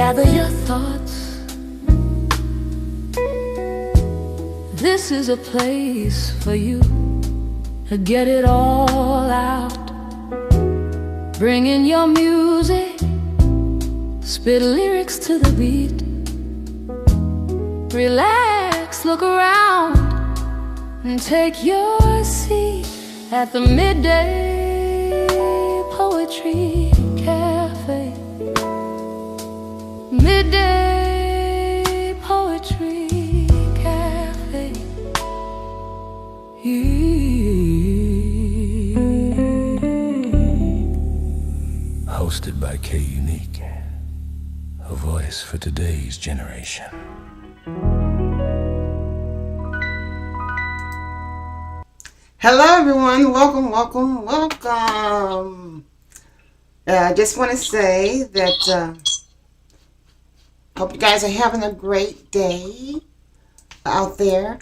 Gather your thoughts. This is a place for you to get it all out. Bring in your music, spit lyrics to the beat. Relax, look around, and take your seat at the Midday Poetry Cafe. Midday Poetry Cafe. Hosted by K Unique, a voice for today's generation. Hello everyone, welcome. I just want to say that hope you guys are having a great day out there.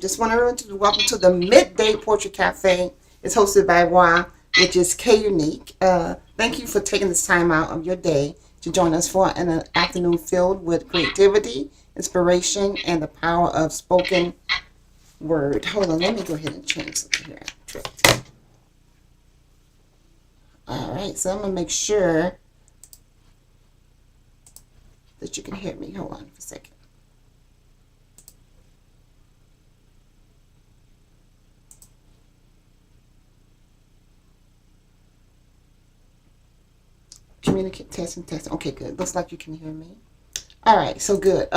Just want everyone to welcome to the Midday Poetry Cafe. It's hosted by Wa, which is K Unique. Thank you for taking this time out of your day to join us for an afternoon filled with creativity, inspiration, and the power of spoken word. Hold on, let me go ahead and change something here. Alright, so I'm going to make sure that you can hear me. Hold on for a second. Communicate, testing. Okay, good. Looks like you can hear me. Alright, so good.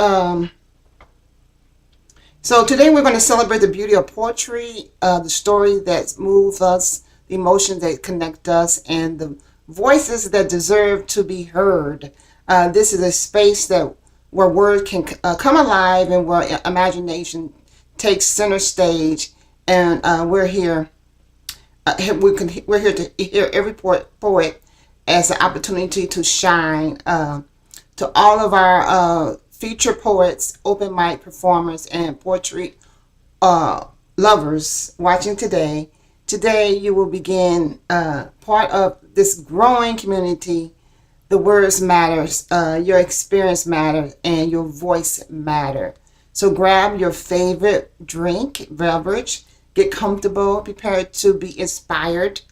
So today we're going to celebrate the beauty of poetry, the story that moves us, the emotions that connect us, and the voices that deserve to be heard. This is a space where words can come alive and where imagination takes center stage. And we're here. We're here to hear every poet as an opportunity to shine. To all of our feature poets, open mic performers, and poetry lovers watching today. Today you will begin part of this growing community. The words matters, your experience matters, and your voice matter. So grab your favorite drink, beverage, get comfortable, prepare to be inspired.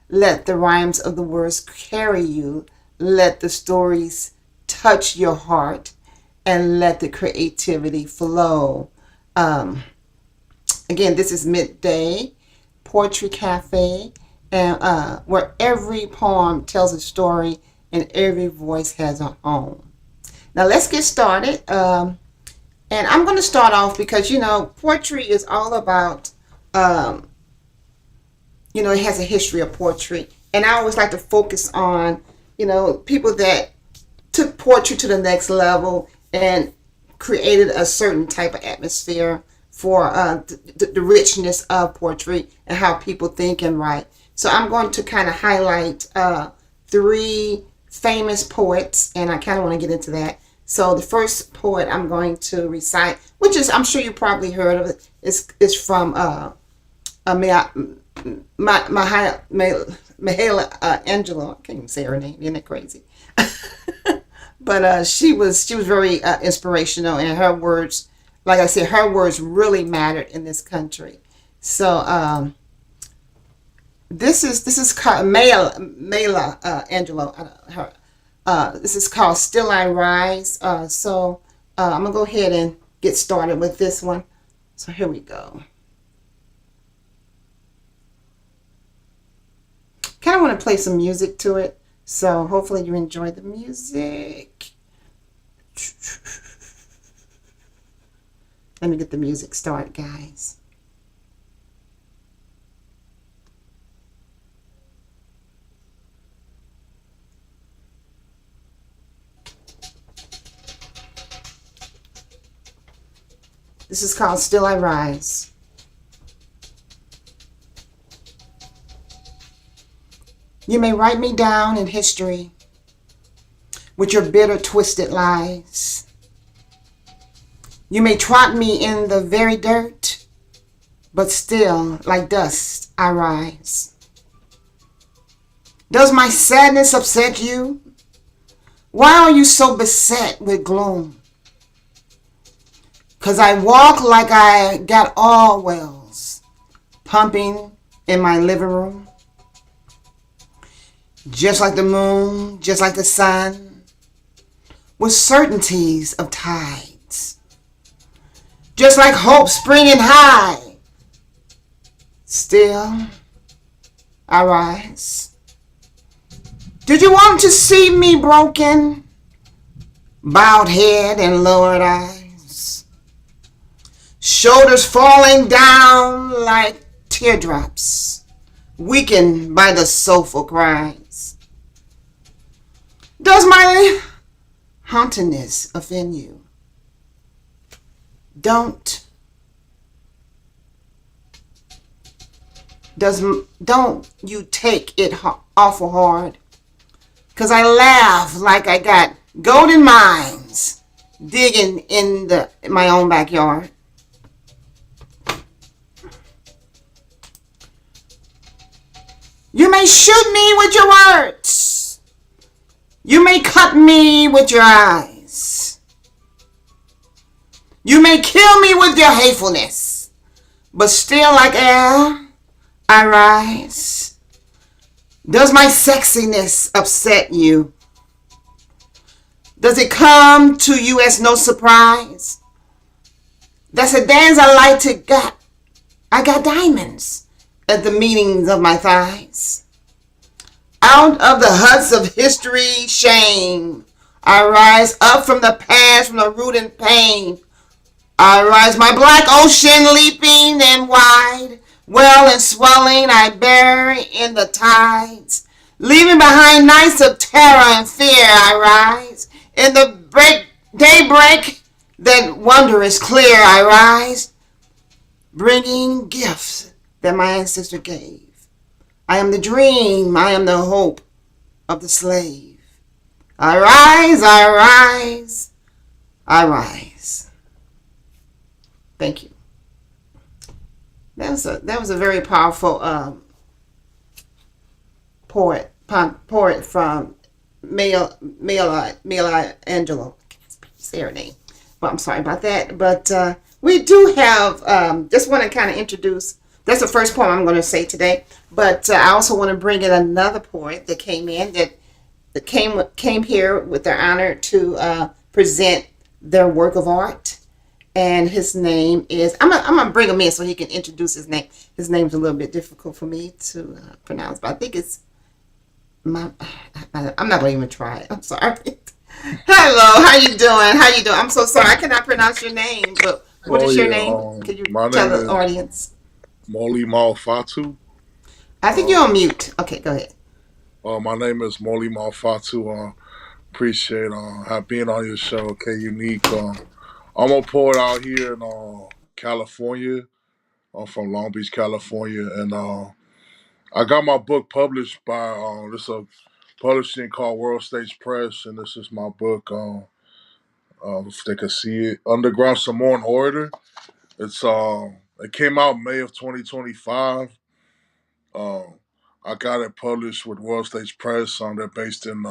Let the rhymes of the words carry you. Let the stories touch your heart, and let the creativity flow. Again, this is Midday Poetry Cafe, and where every poem tells a story and every voice has a home. Now let's get started. And I'm going to start off because, poetry is all about, it has a history of poetry. And I always like to focus on, people that took poetry to the next level and created a certain type of atmosphere for the richness of poetry and how people think and write. So I'm going to kind of highlight 3 famous poets, and I kind of want to get into that. So the first poet I'm going to recite, which is, I'm sure you probably heard of it, is from Mahala Angelou. I can't even say her name. Isn't it crazy? But she was very inspirational, and her words, like I said, her words really mattered in this country. So this is called Maya Angelou. This is called Still I Rise. So I'm gonna go ahead and get started with this one. So here we go. Kind of want to play some music to it. So hopefully you enjoy the music. Let me get the music started, guys. This is called Still I Rise. You may write me down in history with your bitter, twisted lies. You may trot me in the very dirt, but still, like dust, I rise. Does my sadness upset you? Why are you so beset with gloom? 'Cause I walk like I got all wells pumping in my living room. Just like the moon, just like the sun, with certainties of tides. Just like hope springing high, still I rise. Did you want to see me broken? Bowed head and lowered eyes. Shoulders falling down like teardrops, weakened by the soulful cries. Does my hauntedness offend you? Don't. Don't you take it awful hard. 'Cause I laugh like I got golden mines digging in my own backyard. You may shoot me with your words. You may cut me with your eyes. You may kill me with your hatefulness. But still like air, I rise. Does my sexiness upset you? Does it come to you as no surprise? That's a dance I like to got. I got diamonds at the meanings of my thighs. Out of the huts of history, shame, I rise up from the past, from the root and pain. I rise, my black ocean leaping and wide, well and swelling, I bury in the tides. Leaving behind nights of terror and fear, I rise. In the daybreak that wonder is clear, I rise, bringing gifts that my ancestor gave. I am the dream, I am the hope of the slave. I rise, I rise, I rise. Thank you. That was a very powerful poet from Mela Angelou. I can't say her name, but I'm sorry about that. But we do have just want to kind of introduce. That's the first poem I'm going to say today. But I also want to bring in another poet that came in that came here with their honor to present their work of art. And his name is I'm gonna bring him in so he can introduce his name. His name's a little bit difficult for me to pronounce, but I think it's my. I'm not gonna even try it. I'm sorry. Hello, how you doing? How you doing? I'm so sorry, I cannot pronounce your name. But what Oh is your yeah, name? Can you my tell name the is audience? Molly Malfatu. I think you're Uh, on mute. Okay, go ahead. my name is Molly Malfatu. Appreciate being on your show, K Unique. I'm a poet out here in California. I'm from Long Beach, California, and I got my book published by this a publishing called World Stage Press, and this is my book. If they could see it, Underground Samoan Orator. It came out May of 2025. Um, I got it published with World Stage Press. They're based in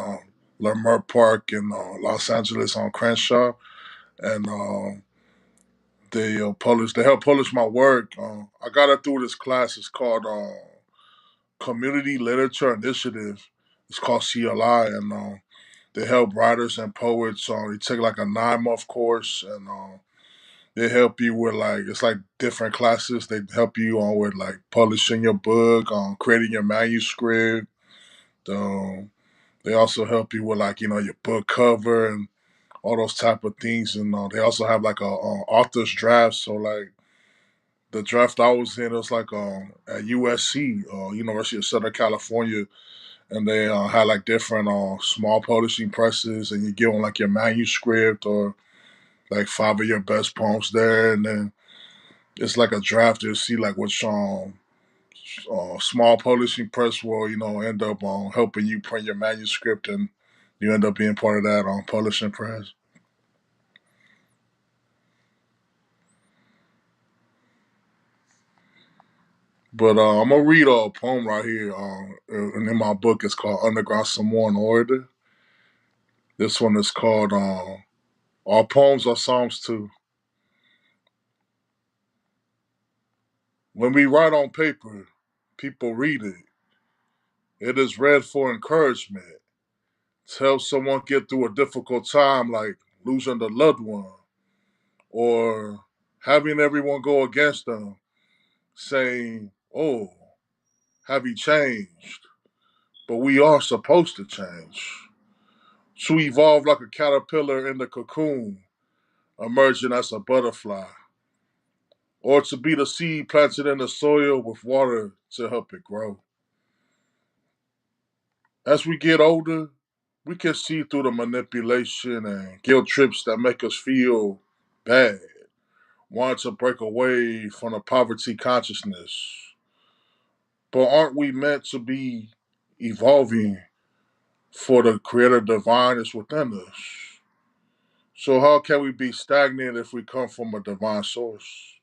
Leimert Park in Los Angeles on Crenshaw, and they helped publish my work. I got it through this class. It's called Community Literature Initiative. It's called CLI, and they help writers and poets. They take like a 9 month course, and they help you with like it's like different classes. They help you on with like publishing your book, creating your manuscript. Um, they also help you with like your book cover and all those type of things. And they also have like a author's draft. So like the draft I was in, it was like at USC, University of Southern California, and they had like different small publishing presses, and you give them like your manuscript or like 5 of your best poems there, and then it's like a draft to see like which small publishing press will end up helping you print your manuscript, and you end up being part of that publishing press. But I'm gonna read a poem right here, and in my book it's called Underground Samoan Orator. This one is called Our Poems Are Psalms Too. When we write on paper, people read it. It is read for encouragement to help someone get through a difficult time like losing a loved one or having everyone go against them, saying, "Oh, have you changed?" But we are supposed to change. To evolve like a caterpillar in the cocoon, emerging as a butterfly, or to be the seed planted in the soil with water to help it grow. As we get older, we can see through the manipulation and guilt trips that make us feel bad, wanting to break away from the poverty consciousness. But aren't we meant to be evolving for the creator divine is within us? So how can we be stagnant if we come from a divine source?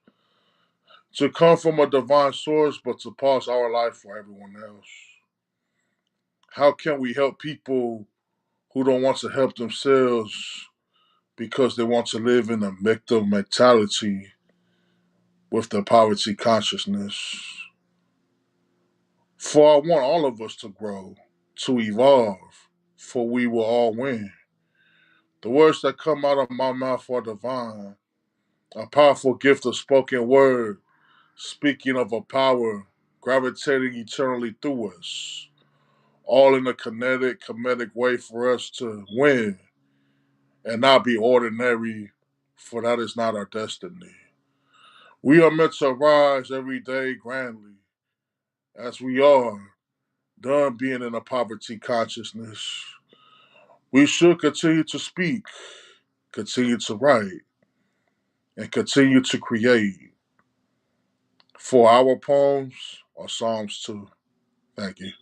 To come from a divine source, but to pause our life for everyone else. How can we help people who don't want to help themselves because they want to live in a victim mentality with the poverty consciousness? For I want all of us to grow, to evolve, for we will all win. The words that come out of my mouth are divine, a powerful gift of spoken word, speaking of a power gravitating eternally through us, all in a kinetic, comedic way for us to win and not be ordinary, for that is not our destiny. We are meant to rise every day grandly, as we are, done being in a poverty consciousness. We should continue to speak, continue to write, and continue to create. For our poems are Psalms too. Thank you.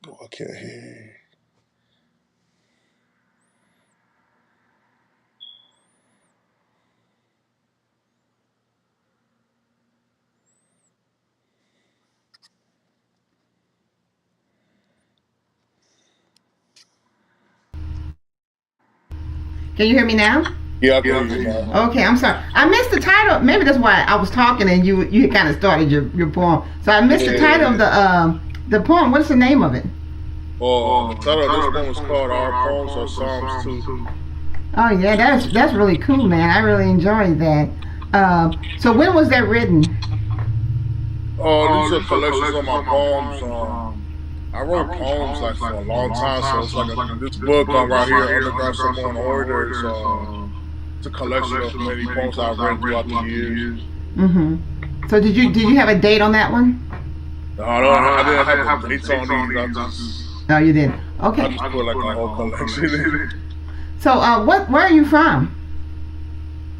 Oh, I can't hear you. Can you hear me now? Yeah, I can hear you now. Okay, I'm sorry. I missed the title. Maybe that's why I was talking and you kind of started your poem. So I missed the title of the poem. What's the name of it? The title of this poem is called Our Poems Are Psalms Too. Oh yeah, that's really cool, man. I really enjoyed that. So when was that written? These are collections of my poems. I wrote poems like for a long time, so it's like this book right here, Underground Samoan Order, is it's a collection of many poems I've written throughout the years. Mm-hmm. So did you have a date on that one? No, I didn't have a date on these. No, you didn't. Okay. I just put like a whole collection. So where are you from?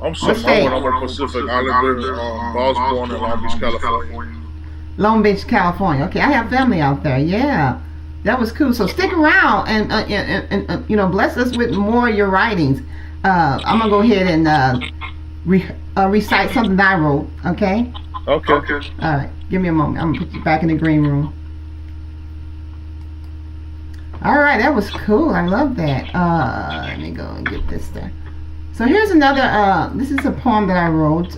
I'm Samoan. I'm a Pacific Islander. I was born in Long Beach, California. Long Beach, California. Okay, I have family out there. Yeah, that was cool. So stick around and bless us with more of your writings. I'm gonna go ahead and recite something that I wrote. Okay. Okay. All right. Give me a moment. I'm gonna put you back in the green room. All right, that was cool. I love that. Let me go and get this there. So here's another. This is a poem that I wrote.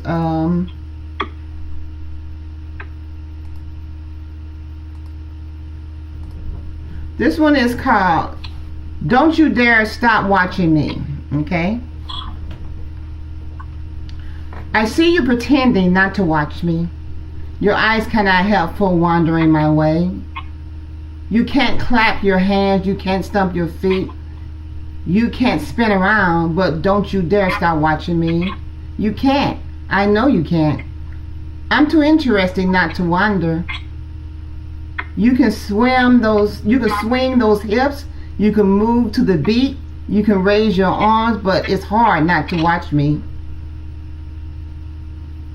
This one is called "Don't You Dare Stop Watching Me." Okay. I see you pretending not to watch me. Your eyes cannot help for wandering my way. You can't clap your hands, you can't stump your feet. You can't spin around, but don't you dare stop watching me. You can't. I know you can't. I'm too interesting not to wonder. You can swing those hips, you can move to the beat, you can raise your arms, but it's hard not to watch me.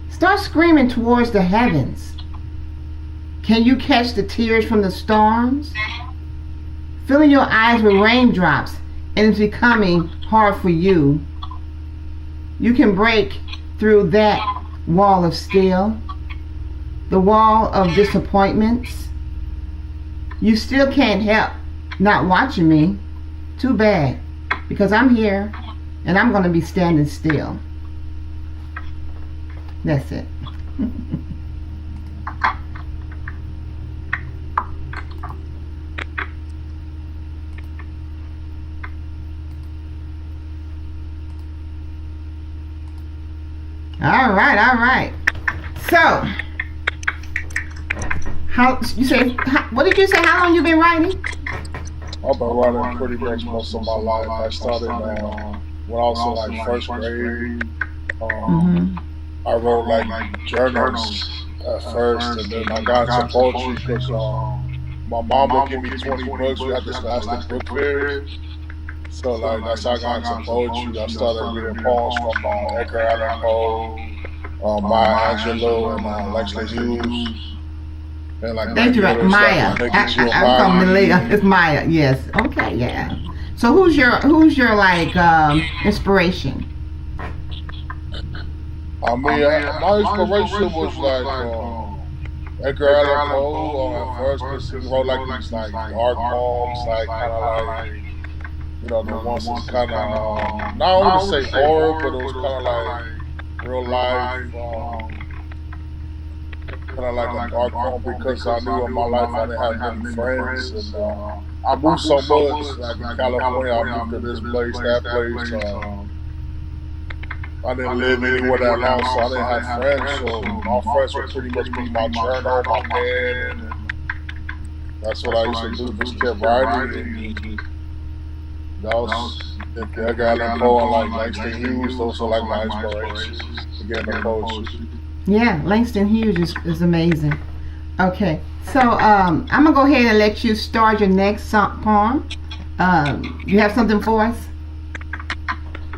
Start screaming towards the heavens. Can you catch the tears from the storms? Filling your eyes with raindrops and it's becoming hard for you. You can break through that wall of steel, the wall of disappointments. You still can't help not watching me. Too bad, because I'm here and I'm going to be standing still. That's it. All right, all right. So, how you say? What did you say? How long you been writing? I've been writing pretty much most of my life. I started when I was in like first grade. Um, Mm-hmm. I wrote like journals at first, and then I got into poetry because my mom would give me $20. We had the Scholastic Book Fairs, so like that's how I got into poetry. I started reading poems from Edgar Allan Poe, Maya Angelou, and Langston Hughes, and like Thank black you, poets like Maya. Nikki I call Giovanni. Malia. It's Maya. Yes. Okay. Yeah. So who's your like inspiration? I mean, my inspiration was like Edgar Allan Poe at first because he wrote like these like dark poems, like kind of like the ones that's kind of not I want to say horror, but it was kind of like real life, kind of like a dark poem because I knew in my life I didn't have many friends and I moved so much. Like in California, I moved to this place, that place. I didn't live anywhere that long, so I didn't have friends. So my friends would pretty much be my journal, my pen, and that's what I used to do. Just kept writing, and that was Edgar Allan Poe and like Langston Hughes. Those are like my inspirations to get into poetry. Yeah, Langston Hughes is amazing. Okay, so I'm gonna go ahead and let you start your next poem. You have something for us?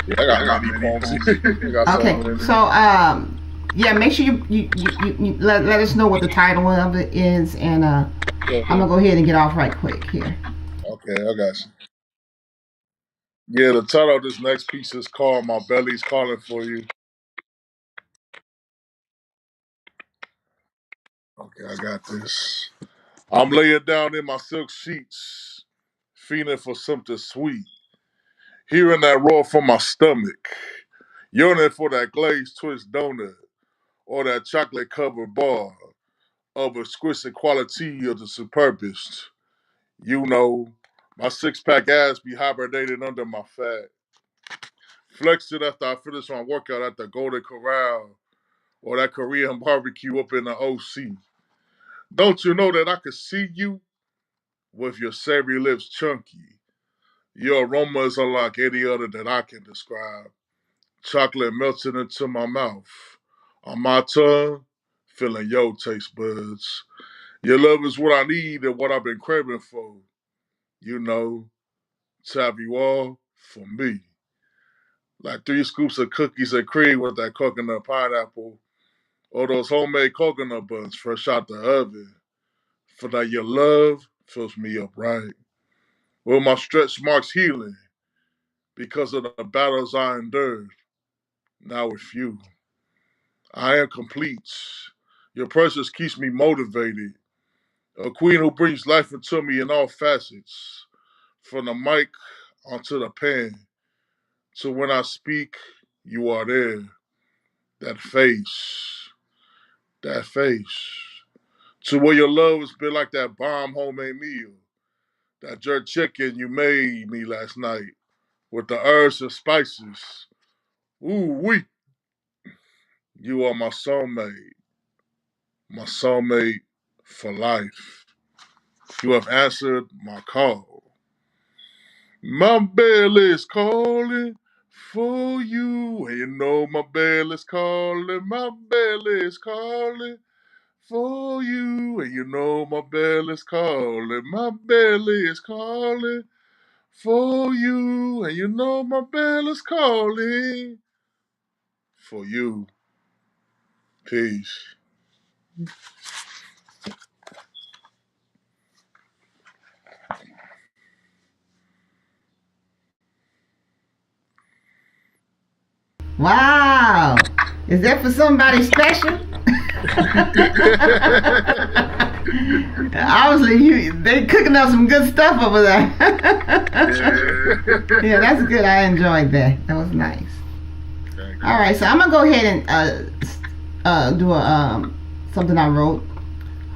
Yeah, I got many poems. I got so Okay, many. so yeah, make sure you let us know what the title of it is, and Yeah, I'm gonna go ahead and get off right quick here. okay, I got you. Yeah, the title of this next piece is called "My Belly's Calling for You." Okay, I got this. I'm laying down in my silk sheets, feeling for something sweet, hearing that roar from my stomach, yearning for that glazed twist donut or that chocolate covered bar of exquisite quality of the superbest. You know, my six pack ass be hibernating under my fat. Flexed it after I finish my workout at the Golden Corral or that Korean barbecue up in the OC. Don't you know that I could see you with your savory lips chunky? Your aroma is unlike any other that I can describe. Chocolate melting into my mouth. On my tongue, feeling your taste buds. Your love is what I need and what I've been craving for. You know, to have you all for me. Like 3 scoops of cookies and cream with that coconut pineapple, or those homemade coconut buns fresh out the oven. For that your love fills me up right. Will my stretch marks healing because of the battles I endured. Now with you, I am complete. Your presence keeps me motivated. A queen who brings life into me in all facets, from the mic onto the pen. So when I speak, you are there. That face, that face. To where your love has been like that bomb homemade meal, that jerk chicken you made me last night with the herbs and spices. Ooh wee, you are my soulmate for life. You have answered my call. My belly is calling for you, and you know my belly is calling. My belly is calling for you, and you know my belly is calling. My belly is calling for you, and you know my belly is calling for you. Peace. Wow. Is that for somebody special? Obviously, they cooking up some good stuff over there. Yeah, that's good. I enjoyed that. That was nice. Thank All you. right, so I'm gonna go ahead and do something I wrote.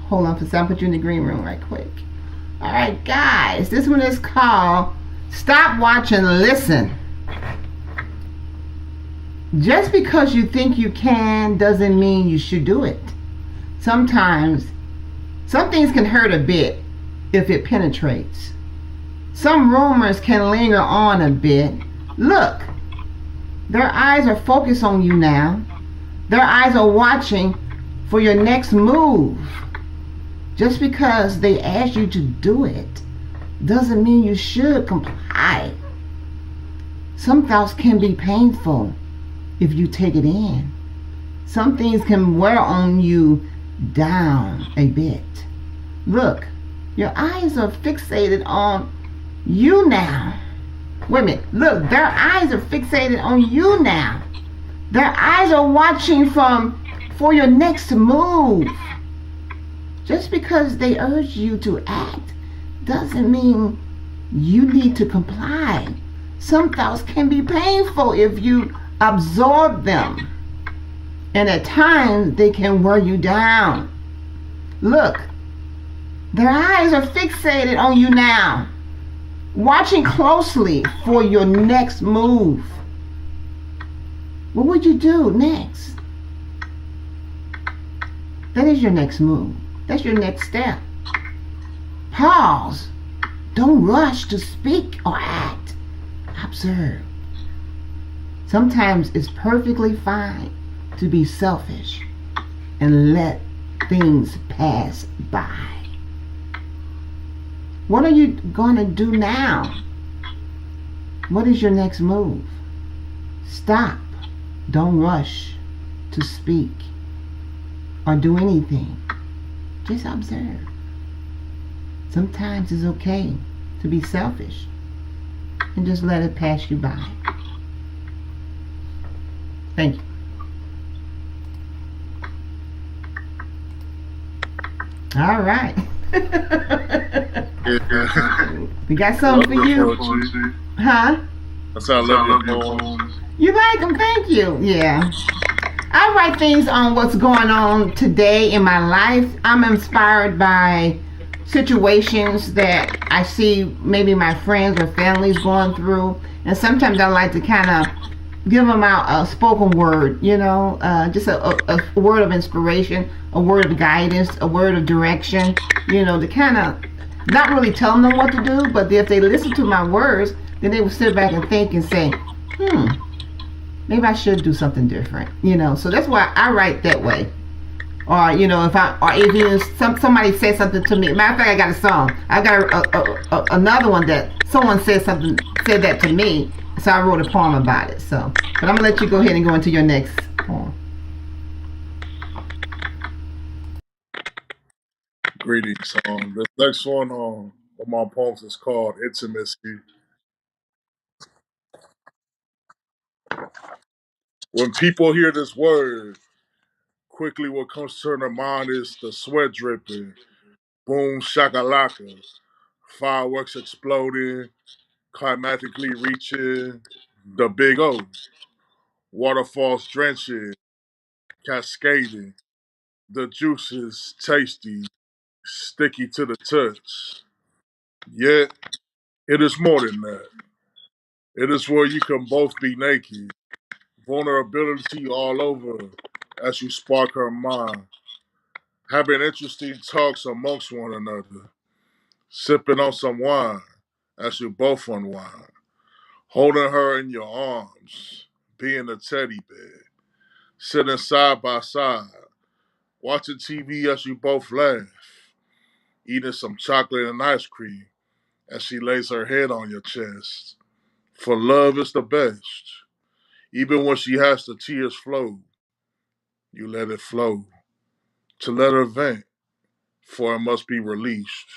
Hold on for a second. I'll put you in the green room right quick. All right, guys. This one is called "Stop, Watch, and Listen." Just because you think you can doesn't mean you should do it. Sometimes, some things can hurt a bit if it penetrates. Some rumors can linger on a bit. Look, their eyes are focused on you now. Their eyes are watching for your next move. Just because they ask you to do it doesn't mean you should comply. Some thoughts can be painful if you take it in. Some things can wear on you down a bit. Look, your eyes are fixated on you now. Wait a minute. Look, their eyes are fixated on you now. Their eyes are watching for your next move. Just because they urge you to act doesn't mean you need to comply. Some thoughts can be painful if you absorb them. And at times they can wear you down. Look, their eyes are fixated on you now, watching closely for your next move. What would you do next? That is your next move. That's your next step. Pause. Don't rush to speak or act. Observe. Sometimes it's perfectly fine to be selfish and let things pass by. What are you going to do now? What is your next move? Stop. Don't rush to speak or do anything. Just observe. Sometimes it's okay to be selfish and just let it pass you by. Thank you. All right. We got something for you. Huh? That's how I love your poems. You like them? Thank you. Yeah. I write things on what's going on today in my life. I'm inspired by situations that I see maybe my friends or families going through. And sometimes I like to kind of give them out a spoken word, just a word of inspiration, a word of guidance, a word of direction, to kind of not really tell them what to do, but if they listen to my words, then they will sit back and think and say, maybe I should do something different, So that's why I write that way. Or if somebody says something to me. Matter of fact, I got a song. I got another one that someone said that to me. So I wrote a poem about it. But I'm gonna let you go ahead and go into your next poem. Greetings. This next one of my poems is called Intimacy. When people hear this word, quickly what comes to their mind is the sweat dripping, boom shakalaka, fireworks exploding, climatically reaching the big O, waterfalls drenching, cascading, the juices tasty, sticky to the touch. Yet, it is more than that. It is where you can both be naked, vulnerability all over as you spark her mind, having interesting talks amongst one another, sipping on some wine as you both unwind, holding her in your arms, being a teddy bear, sitting side by side, watching TV as you both laugh, eating some chocolate and ice cream as she lays her head on your chest. For love is the best. Even when she has the tears flow, you let it flow. To let her vent, for it must be released.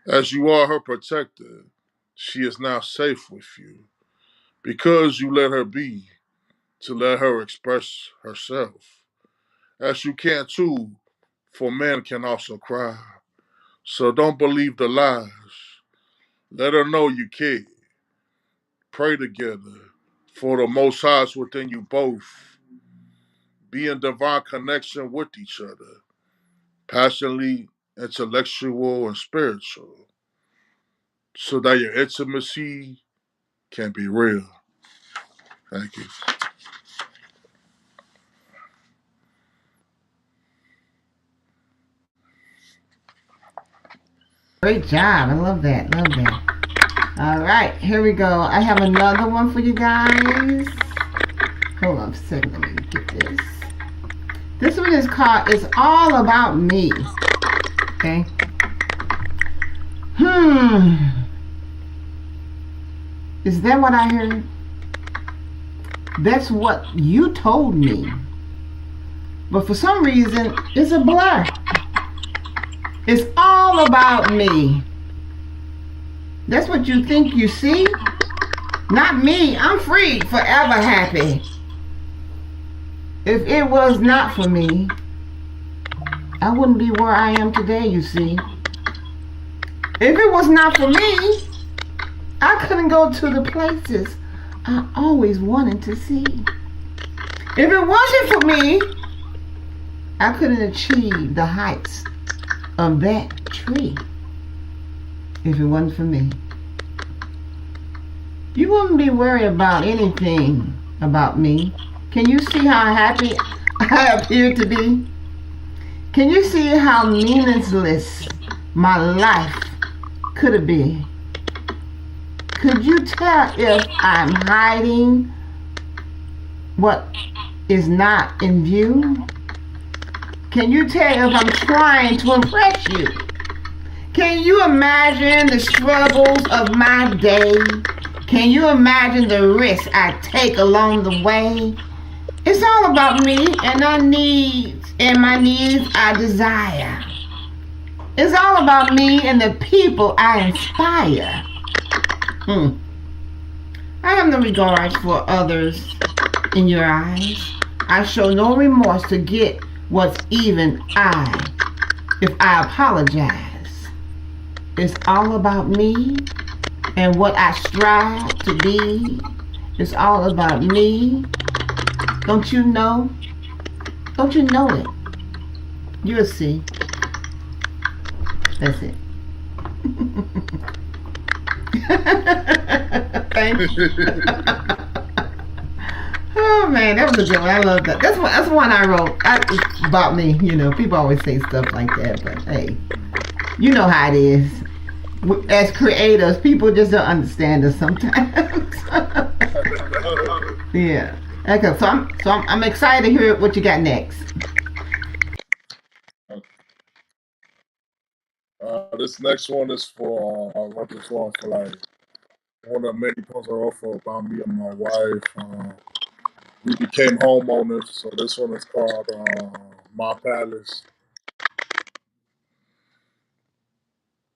As you are her protector, she is now safe with you. Because you let her be, to let her express herself. As you can too, for men can also cry. So don't believe the lies. Let her know you care. Pray together for the Most High's within you both. Be in divine connection with each other, passionately, intellectual, and spiritual, so that your intimacy can be real. Thank you. Great job. I love that. Love that. All right, here we go. I have another one for you guys. Hold on a second. Let me get this. This one is called It's All About Me. Okay. Is that what I heard? That's what you told me. But for some reason, it's a blur. It's all about me. That's what you think you see? Not me. I'm free, forever happy. If it was not for me, I wouldn't be where I am today, you see. If it was not for me, I couldn't go to the places I always wanted to see. If it wasn't for me, I couldn't achieve the heights of that tree. If it wasn't for me, you wouldn't be worried about anything about me. Can you see how happy I appear to be? Can you see how meaningless my life could have been? Could you tell if I'm hiding what is not in view? Can you tell if I'm trying to impress you? Can you imagine the struggles of my day? Can you imagine the risks I take along the way? It's all about me and my needs I desire. It's all about me and the people I inspire. I have no regards for others in your eyes. I show no remorse to get what's even if I apologize. It's all about me and what I strive to be. It's all about me. Don't you know? Don't you know it? You'll see. That's it. Thank you. Oh man, that was a good one. I love that. That's one I wrote. About me, you know. People always say stuff like that, but hey, you know how it is. As creators, people just don't understand us sometimes. Yeah. Okay, so I'm excited to hear what you got next. This next one is for I wrote this one for like one of the many posts I wrote for about me and my wife. We became homeowners, so this one is called My Palace.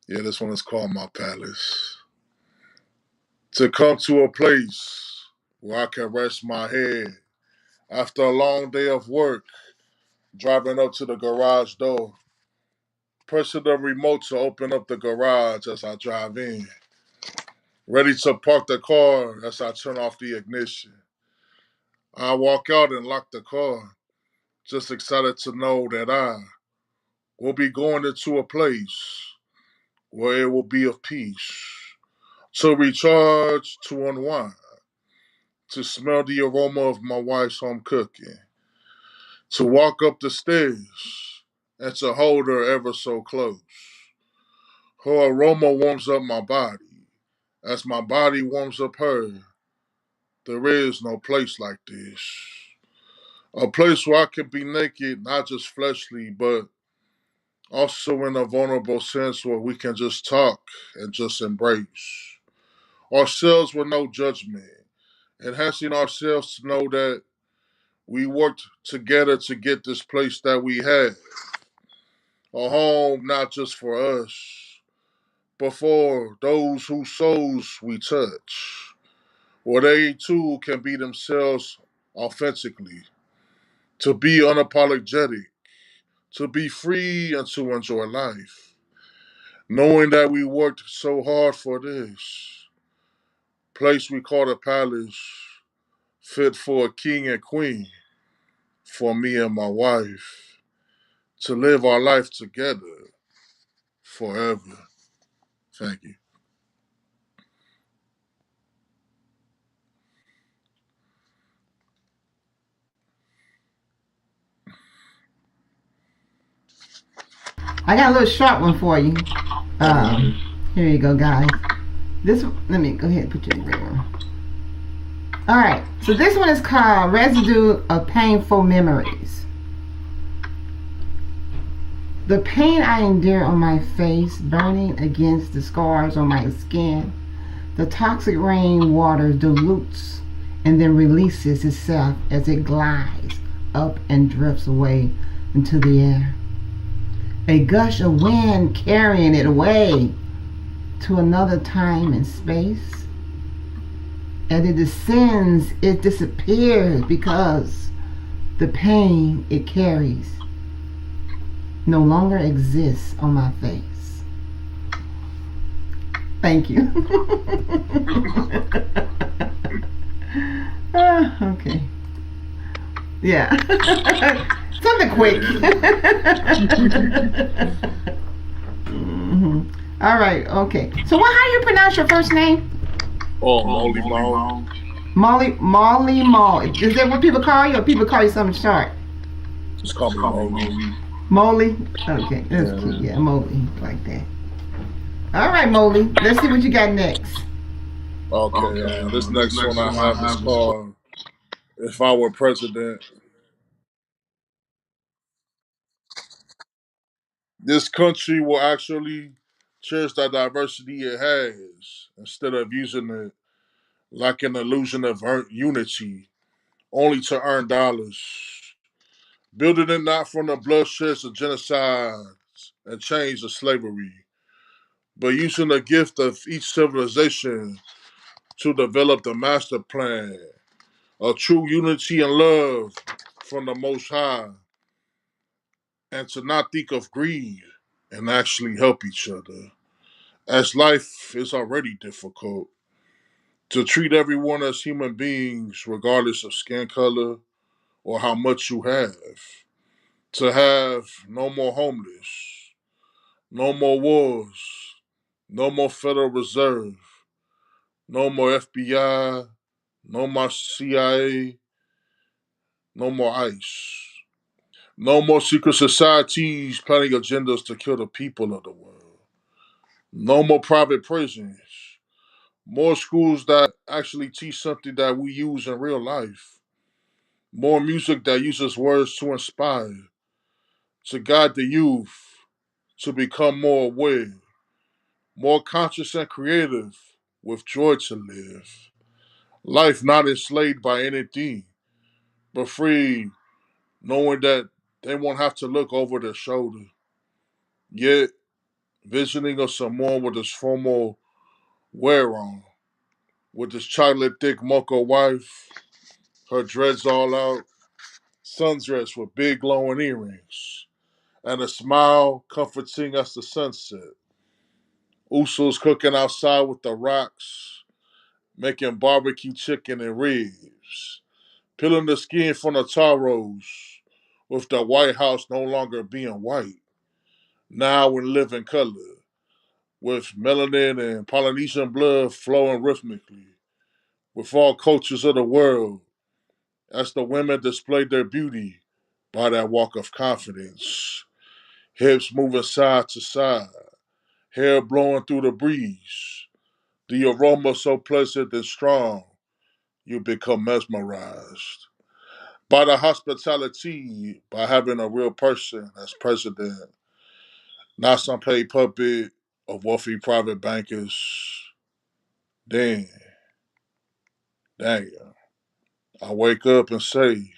Yeah, this one is called My Palace. To come to a place where I can rest my head after a long day of work, driving up to the garage door, pressing the remote to open up the garage as I drive in, ready to park the car as I turn off the ignition. I walk out and lock the car, just excited to know that I will be going into a place where it will be of peace, to recharge, to unwind, to smell the aroma of my wife's home cooking, to walk up the stairs and to hold her ever so close. Her aroma warms up my body. As my body warms up her, there is no place like this. A place where I can be naked, not just fleshly, but also in a vulnerable sense where we can just talk and just embrace ourselves with no judgment, enhancing ourselves to know that we worked together to get this place that we had. A home not just for us, but for those whose souls we touch, where they too can be themselves authentically, to be unapologetic, to be free and to enjoy life, knowing that we worked so hard for this place we call a palace, fit for a king and queen, for me and my wife, to live our life together forever. Thank you. I got a little short one for you. Uh-huh. Here you go, guys. Let me go ahead and put you in the room. All right. So this one is called Residue of Painful Memories. The pain I endure on my face, burning against the scars on my skin, the toxic rain water dilutes and then releases itself as it glides up and drifts away into the air. A gush of wind carrying it away to another time and space. As it descends, it disappears because the pain it carries no longer exists on my face. Thank you. Okay. Yeah. Something quick. All right. Okay. So, how you pronounce your first name? Oh, Molly Mall. Molly Mall. Is that what people call you, or people call you something short? Just call me Molly. Molly. Okay, that's cute. Yeah, Molly, like that. All right, Molly. Let's see what you got next. Okay, this next one I have is called "If I Were President." This country will actually cherish the diversity it has instead of using it like an illusion of unity, only to earn dollars. Building it not from the bloodsheds of genocide and chains of slavery, but using the gift of each civilization to develop the master plan of true unity and love from the Most High, and to not think of greed and actually help each other. As life is already difficult, to treat everyone as human beings, regardless of skin color or how much you have. To have no more homeless, no more wars, no more Federal Reserve, no more FBI, no more CIA, no more ICE. No more secret societies planning agendas to kill the people of the world. No more private prisons. More schools that actually teach something that we use in real life. More music that uses words to inspire, to guide the youth, to become more aware, more conscious and creative, with joy to live. Life not enslaved by anything, but free, knowing that they won't have to look over their shoulder. Yet, visiting of someone with his formal wear on, with his chocolate thick mocha wife, her dreads all out, sundress with big glowing earrings, and a smile comforting us the sunset. Usos cooking outside with the rocks, making barbecue chicken and ribs, peeling the skin from the taros, with the White House no longer being white, now in living color, with melanin and Polynesian blood flowing rhythmically, with all cultures of the world, as the women displayed their beauty by that walk of confidence, hips moving side to side, hair blowing through the breeze, the aroma so pleasant and strong, you become mesmerized. By the hospitality, by having a real person as president, not some paid puppet of wealthy private bankers. Then, dang, I wake up and say,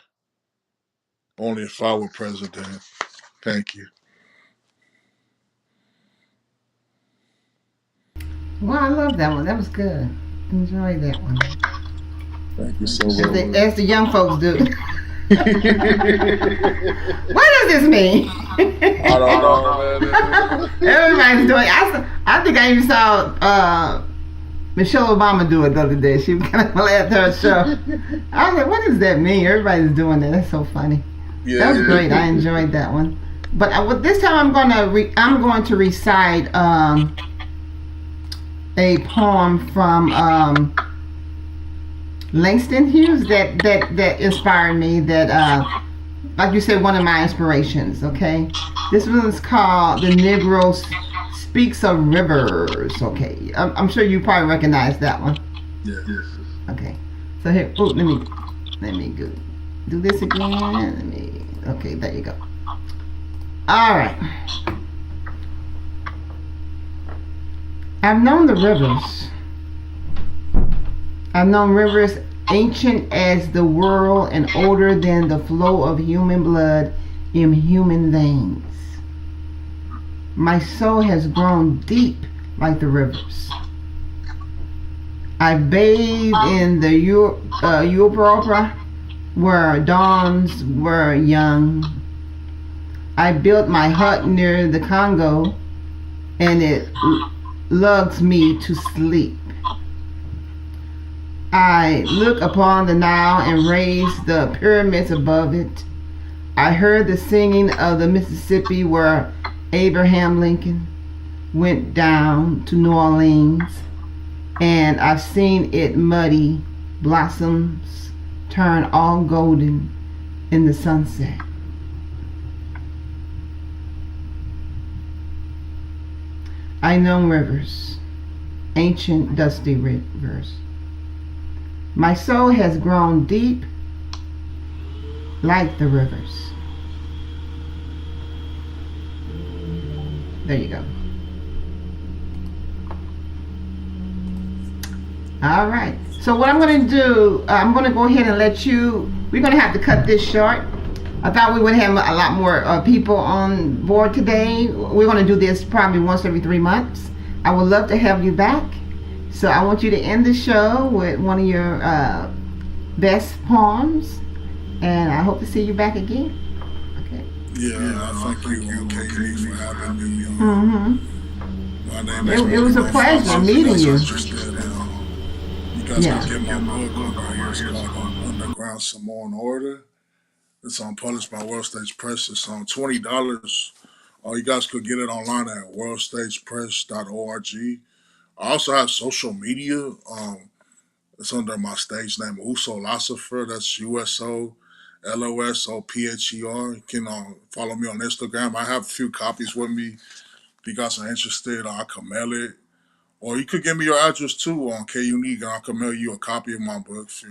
only if I were president. Thank you. Well, I love that one. That was good. Enjoy that one. Thank you so As very as the much. young folks do. What does this mean? I don't know, man. Everybody's doing. I think I even saw Michelle Obama do it the other day. She was kind of at her show. I was like, what does that mean? Everybody's doing that. That's so funny. That was great. I enjoyed that one. But this time I'm going to recite a poem from Langston Hughes that inspired me. That like you said, one of my inspirations. Okay, this one's called "The Negro Speaks of Rivers." Okay, I'm sure you probably recognize that one. Yes. Okay, so here, let me do this again. Okay, there you go. All right. I've known the rivers. I've known rivers ancient as the world and older than the flow of human blood in human veins. My soul has grown deep like the rivers. I bathed in the Europa where dawns were young. I built my hut near the Congo and it lugs me to sleep. I look upon the Nile and raise the pyramids above it. I heard the singing of the Mississippi where Abraham Lincoln went down to New Orleans, and I've seen it muddy blossoms turn all golden in the sunset. I know rivers, ancient dusty rivers. My soul has grown deep like the rivers. There you go. All right. So what I'm going to do, I'm going to go ahead and we're going to have to cut this short. I thought we would have a lot more people on board today. We're going to do this probably once every 3 months. I would love to have you back. So I want you to end the show with one of your best poems. And I hope to see you back again. Okay. Yeah, thank you, Katie, for having me. My name is It was a pleasure meeting you. You guys can get my book on here. It's called Underground Samoan Order. It's on published by World Stage Press. It's on $20. Or you guys could get it online at worldstagepress.org. I also have social media. It's under my stage name, Usolosopher. That's USOLOSOPHER. You can follow me on Instagram. I have a few copies with me. If you guys are interested, I can mail it. Or you could give me your address too on K Unique, and I can mail you a copy of my book. If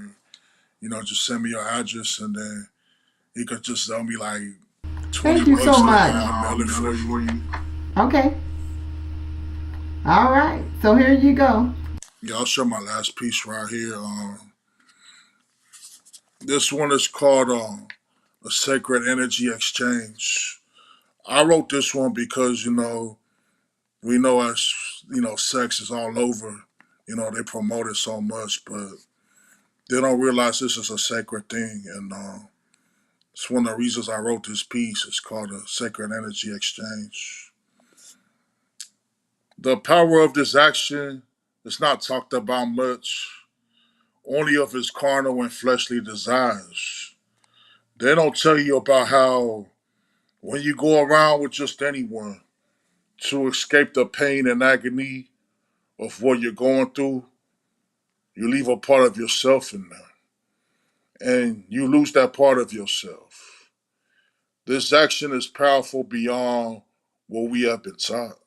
just send me your address, and then you could just sell me like 20 Thank you so bucks, much. and I'll mail it for you. Okay. All right. So here you go. Yeah, I'll show my last piece right here. This one is called A Sacred Energy Exchange. I wrote this one because, we know as, sex is all over. They promote it so much, but they don't realize this is a sacred thing. And it's one of the reasons I wrote this piece. It's called A Sacred Energy Exchange. The power of this action is not talked about much, only of its carnal and fleshly desires. They don't tell you about how when you go around with just anyone to escape the pain and agony of what you're going through, you leave a part of yourself in there. And you lose that part of yourself. This action is powerful beyond what we have been taught.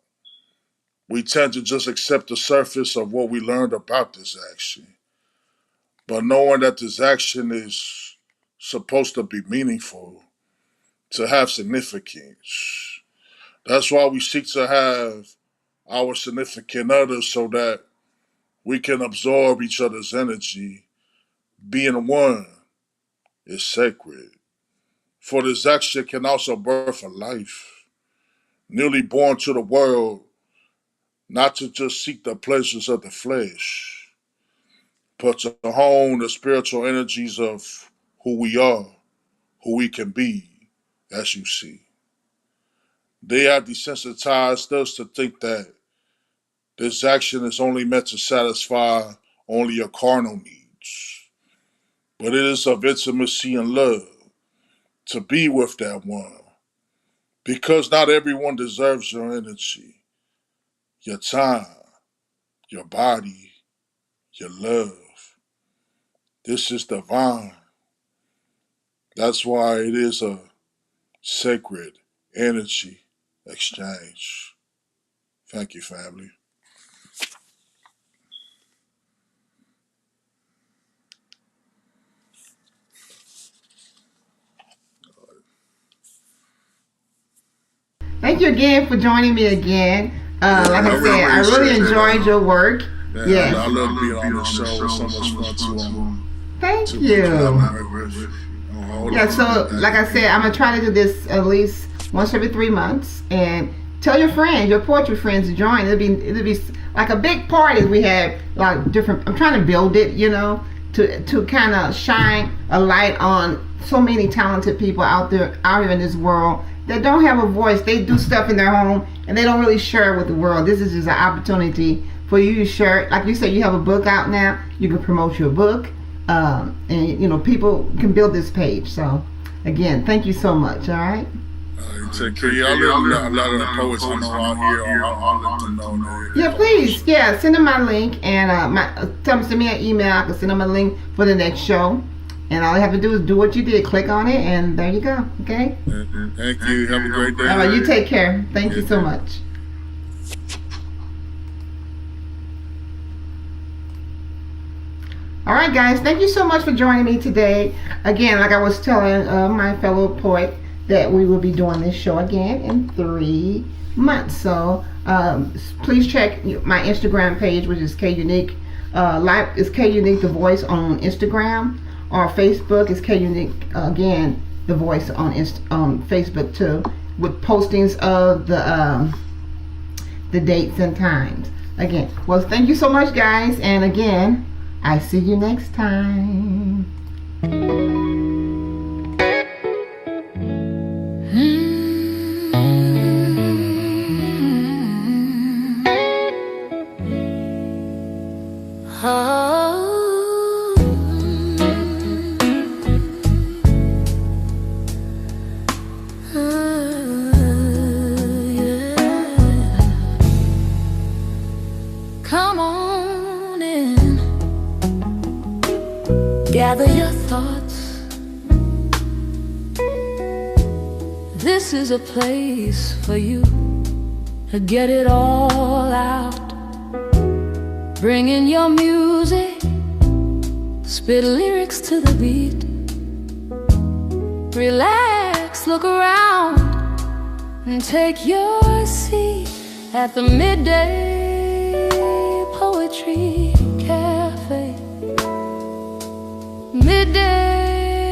We tend to just accept the surface of what we learned about this action. But knowing that this action is supposed to be meaningful, to have significance. That's why we seek to have our significant others so that we can absorb each other's energy. Being one is sacred. For this action can also birth a life, newly born to the world, not to just seek the pleasures of the flesh, but to hone the spiritual energies of who we are, who we can be, as you see. They have desensitized us to think that this action is only meant to satisfy only your carnal needs, but it is of intimacy and love to be with that one, because not everyone deserves your energy, your time, your body, your love. This is divine. That's why it is a sacred energy exchange. Thank you, family. Thank you again for joining me again. Like I said, I really enjoyed your work. Man, Yes. I love being on the show. It's so much fun Thank to you. collaborate with you. Yeah, so like I said, I'm gonna try to do this at least once every 3 months, and tell your friends, your poetry friends, to join. It'll be like a big party. We have like different. I'm trying to build it, to kind of shine a light on so many talented people out here in this world that don't have a voice. They do stuff in their home and they don't really share with the world. This is just an opportunity for you to share. Like you said, you have a book out now. You can promote your book. And people can build this page. So again, thank you so much. All right. Take care. I love a lot of the poets I know out here. I'll let them know that. Yeah, please. Yeah, send them my link and tell them to send me an email. I can send them a link for the next show. And all you have to do is do what you did. Click on it, and there you go. Okay. Thank you. Have a great day. All right. You take care. Thank you so much. All right, guys, thank you so much for joining me today. Again, like I was telling my fellow poet, that we will be doing this show again in 3 months. So please check my Instagram page, which is KUnique. Live is KUnique The Voice on Instagram, or Facebook is KUnique again The Voice on Facebook too, with postings of the dates and times. Again, well, thank you so much, guys, and again, I see you next time. Gather your thoughts. This is a place for you to get it all out. Bring in your music, spit lyrics to the beat. Relax, look around, and take your seat at the Midday Poetry Cafe. Midday.